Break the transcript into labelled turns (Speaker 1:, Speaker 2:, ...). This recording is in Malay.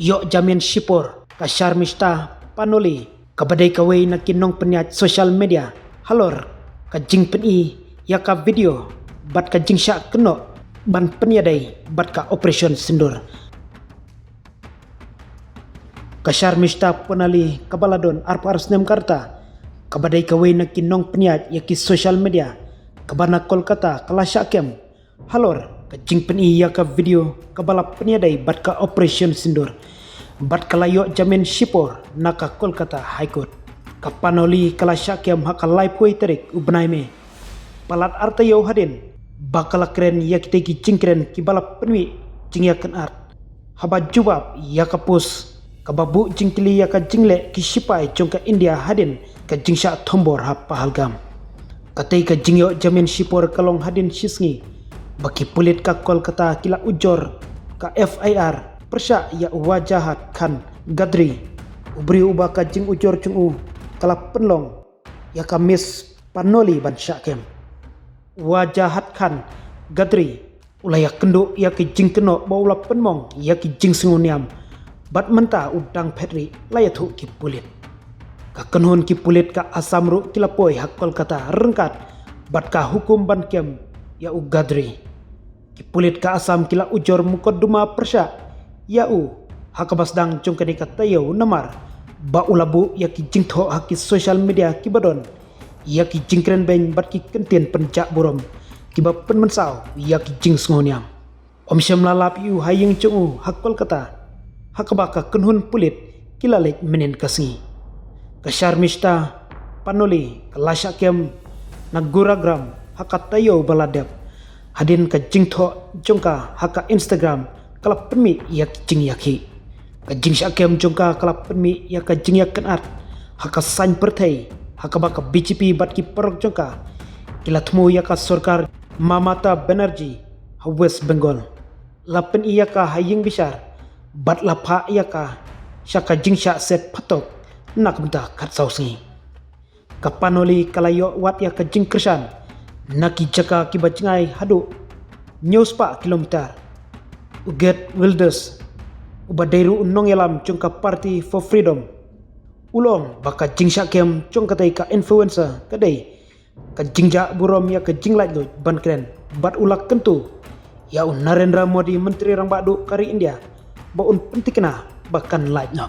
Speaker 1: Yok jamin sipor ka Sharmista panoli kabadai kawai na kinong penyat social media halor ka jing peni ya ka video bat ka jing syak keno ban penyadai bat ka operation sindur ka Sharmista panali kabaladon arpa arsnem karta kabadai kawai na kinong penyat ya ki social media kabana Kolkata kala syakem halor ka jing peni ya ka video kabalap penyadai bat ka operation sindur bat kalayok jamin sipor naka Kolkata High Court kapanoli kala syakem haka live hoi terik ubnai me palat arta yau hadin bakala keren ya kiteki jingkren kibalap penwi jingyakan art haba jubab ya kapus kababu jingkili ya ka jingle kisipai jongka India hadin ka jingsha tombor ha Pahalgam katai ka jingyo jamin sipor kalong hadin sisngi baki pulit ka Kolkata kila ujor ka FIR persya ya wajahat kan gadri ubri uba ka jing ujor cungu kala penlong ya ka mis panoli ban syakem wajahat kan gadri ulaya kendo ya ki jing keno baula penmong ya ki jing senguniam bat menta udang petri layathu ki pulit ka kenhun ki pulit ka asamru kilapoi hak Kolkata rengkat bat ka hukum ban kem ya u gadri ki pulit ka asam kila ujor mukadduma persya yau hakabasdang jongkani katayo namar ba ulabu ya ki jingtho haki social media kibadon ya ki jingkren ben bat ki kentien pencak burom kiba penmensau ya ki jing sngoniam om syam lalap yu haying chungu hak Kolkata hakabaka kenhun pulit kilalek menen kasngi ka Sharmista panoli kalasya kem naguragram hakatayo baladap hadin ka jingtho jongka haka Instagram kala penmi ya jing yaki ka jing syakem jongka kala penmi ya ka jing yakan art haka sain pertai haka baka BJP bat ki perok jongka kila temu ya ka sorkar Mamata Banerjee ha West Bengal lapen iya ka haying besar bat lapha iya ka syaka jing syak set patok nak benta kat sausi ka panoli kala yo wat ya ka jing kersan naki jaka ki bajngai hadu news pa kilometer uget Wilders ubadairu unong yalam jongka Party for Freedom ulong baka jing syakem jongka tai ka influencer kadai ka jingja burom ya ka jinglait lo ban keren bat ulak kentu ya Narendra Modi menteri rang badu kari India ba un pentikna bahkan laitnya